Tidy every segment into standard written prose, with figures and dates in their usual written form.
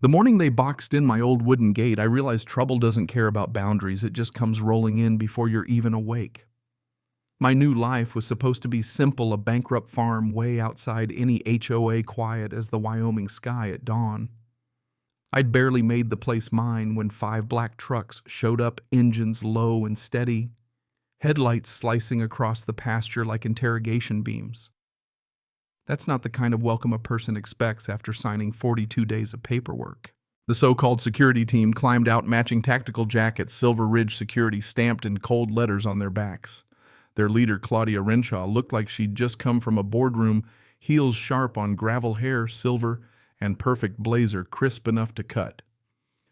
The morning they boxed in my old wooden gate, I realized trouble doesn't care about boundaries. It just comes rolling in before you're even awake. My new life was supposed to be simple, a bankrupt farm way outside any HOA, quiet as the Wyoming sky at dawn. I'd barely made the place mine when 5 black trucks showed up, engines low and steady, headlights slicing across the pasture like interrogation beams. That's not the kind of welcome a person expects after signing 42 days of paperwork. The so-called security team climbed out, matching tactical jackets, Silver Ridge Security stamped in cold letters on their backs. Their leader, Claudia Renshaw, looked like she'd just come from a boardroom, heels sharp on gravel hair, silver, and perfect blazer crisp enough to cut.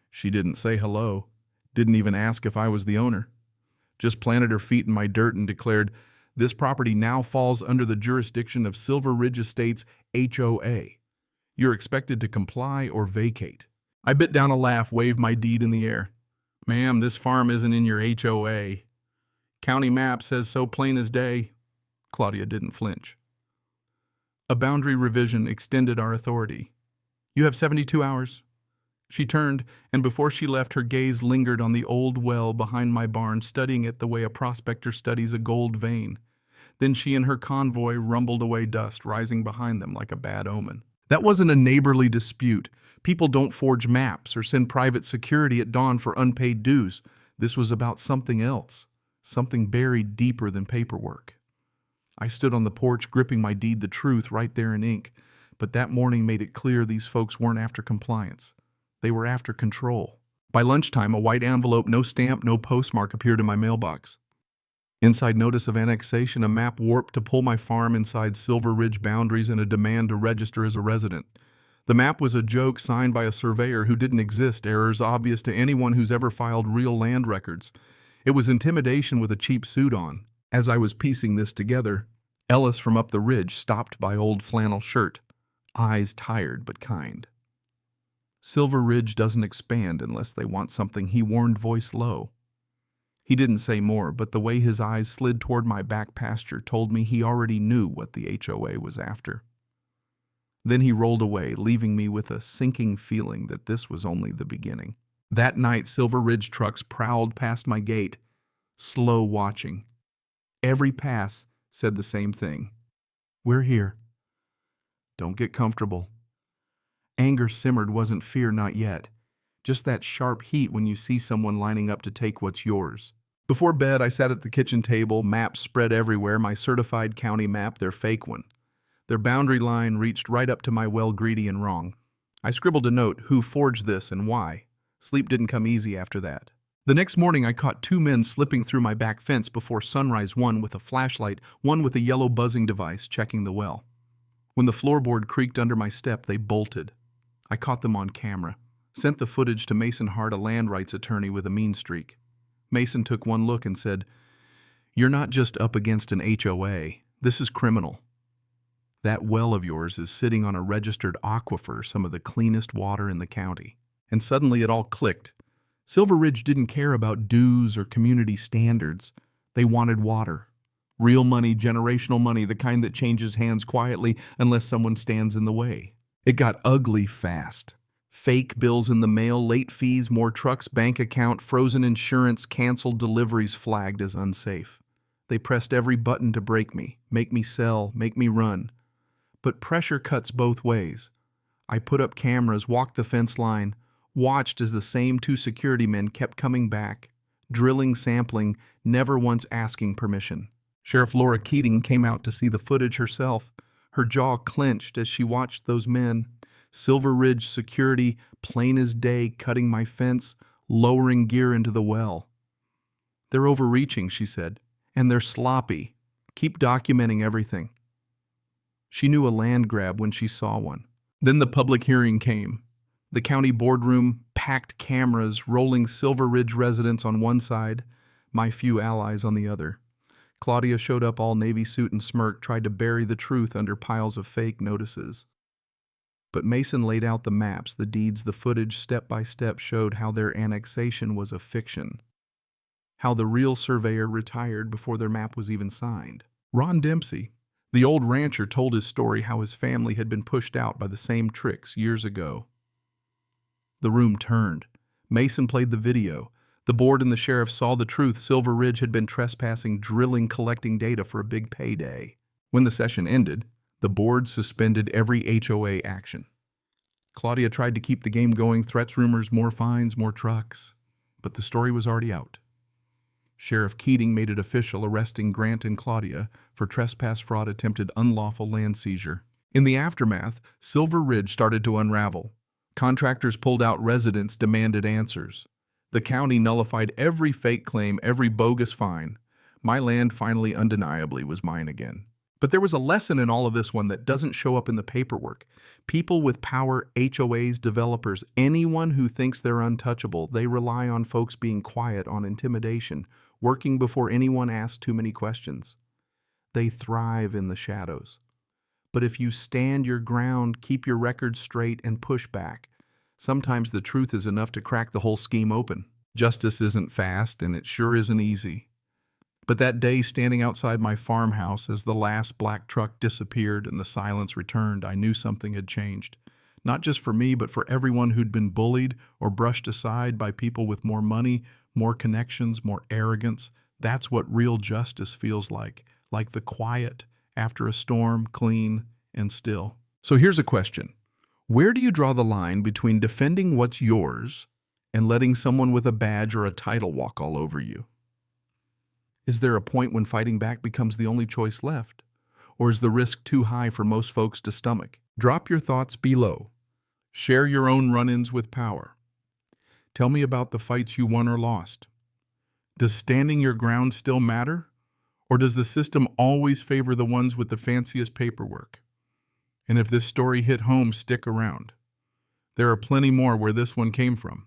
She didn't say hello, didn't even ask if I was the owner. Just planted her feet in my dirt and declared, "This property now falls under the jurisdiction of Silver Ridge Estates HOA. You're expected to comply or vacate." I bit down a laugh, waved my deed in the air. "Ma'am, this farm isn't in your HOA. County map says so plain as day." Claudia didn't flinch. "A boundary revision extended our authority. You have 72 hours. She turned, and before she left, her gaze lingered on the old well behind my barn, studying it the way a prospector studies a gold vein. Then she and her convoy rumbled away, dust rising behind them like a bad omen. That wasn't a neighborly dispute. People don't forge maps or send private security at dawn for unpaid dues. This was about something else, something buried deeper than paperwork. I stood on the porch, gripping my deed, the truth right there in ink. But that morning made it clear these folks weren't after compliance. They were after control. By lunchtime, a white envelope, no stamp, no postmark, appeared in my mailbox. Inside, notice of annexation, a map warped to pull my farm inside Silver Ridge boundaries, and a demand to register as a resident. The map was a joke signed by a surveyor who didn't exist, errors obvious to anyone who's ever filed real land records. It was intimidation with a cheap suit on. As I was piecing this together, Ellis from up the ridge stopped by old flannel shirt, eyes tired but kind. "Silver Ridge doesn't expand unless they want something," he warned, voice low. He didn't say more, but the way his eyes slid toward my back pasture told me he already knew what the HOA was after. Then he rolled away, leaving me with a sinking feeling that this was only the beginning. That night, Silver Ridge trucks prowled past my gate, slow watching. Every pass said the same thing. "We're here. Don't get comfortable." Anger simmered, wasn't fear, not yet. Just that sharp heat when you see someone lining up to take what's yours. Before bed, I sat at the kitchen table, maps spread everywhere, my certified county map, their fake one. Their boundary line reached right up to my well, greedy and wrong. I scribbled a note, who forged this and why. Sleep didn't come easy after that. The next morning, I caught 2 men slipping through my back fence before sunrise, one with a flashlight, one with a yellow buzzing device, checking the well. When the floorboard creaked under my step, they bolted. I caught them on camera. Sent the footage to Mason Hart, a land rights attorney with a mean streak. Mason took one look and said, "You're not just up against an HOA. This is criminal. That well of yours is sitting on a registered aquifer, some of the cleanest water in the county." And suddenly it all clicked. Silver Ridge didn't care about dues or community standards. They wanted water. Real money, generational money, the kind that changes hands quietly unless someone stands in the way. It got ugly fast. Fake bills in the mail, late fees, more trucks, bank account, frozen insurance, canceled deliveries flagged as unsafe. They pressed every button to break me, make me sell, make me run. But pressure cuts both ways. I put up cameras, walked the fence line, watched as the same 2 security men kept coming back, drilling, sampling, never once asking permission. Sheriff Laura Keating came out to see the footage herself. Her jaw clenched as she watched those men. Silver Ridge security, plain as day, cutting my fence, lowering gear into the well. "They're overreaching," she said, "and they're sloppy. Keep documenting everything." She knew a land grab when she saw one. Then the public hearing came. The county boardroom, packed cameras, rolling Silver Ridge residents on one side, my few allies on the other. Claudia showed up all navy suit and smirked, tried to bury the truth under piles of fake notices. But Mason laid out the maps, the deeds, the footage, step by step, showed how their annexation was a fiction. How the real surveyor retired before their map was even signed. Ron Dempsey, the old rancher, told his story how his family had been pushed out by the same tricks years ago. The room turned. Mason played the video. The board and the sheriff saw the truth. Silver Ridge had been trespassing, drilling, collecting data for a big payday. When the session ended, the board suspended every HOA action. Claudia tried to keep the game going, threats, rumors, more fines, more trucks. But the story was already out. Sheriff Keating made it official, arresting Grant and Claudia for trespass, fraud, attempted unlawful land seizure. In the aftermath, Silver Ridge started to unravel. Contractors pulled out, residents demanded answers. The county nullified every fake claim, every bogus fine. My land finally, undeniably, was mine again. But there was a lesson in all of this one that doesn't show up in the paperwork. People with power, HOAs, developers, anyone who thinks they're untouchable, they rely on folks being quiet, on intimidation, working before anyone asks too many questions. They thrive in the shadows. But if you stand your ground, keep your record straight, and push back, sometimes the truth is enough to crack the whole scheme open. Justice isn't fast, and it sure isn't easy. But that day, standing outside my farmhouse as the last black truck disappeared and the silence returned, I knew something had changed. Not just for me, but for everyone who'd been bullied or brushed aside by people with more money, more connections, more arrogance. That's what real justice feels like the quiet after a storm, clean and still. So here's a question. Where do you draw the line between defending what's yours and letting someone with a badge or a title walk all over you? Is there a point when fighting back becomes the only choice left? Or is the risk too high for most folks to stomach? Drop your thoughts below. Share your own run-ins with power. Tell me about the fights you won or lost. Does standing your ground still matter? Or does the system always favor the ones with the fanciest paperwork? And if this story hit home, stick around. There are plenty more where this one came from.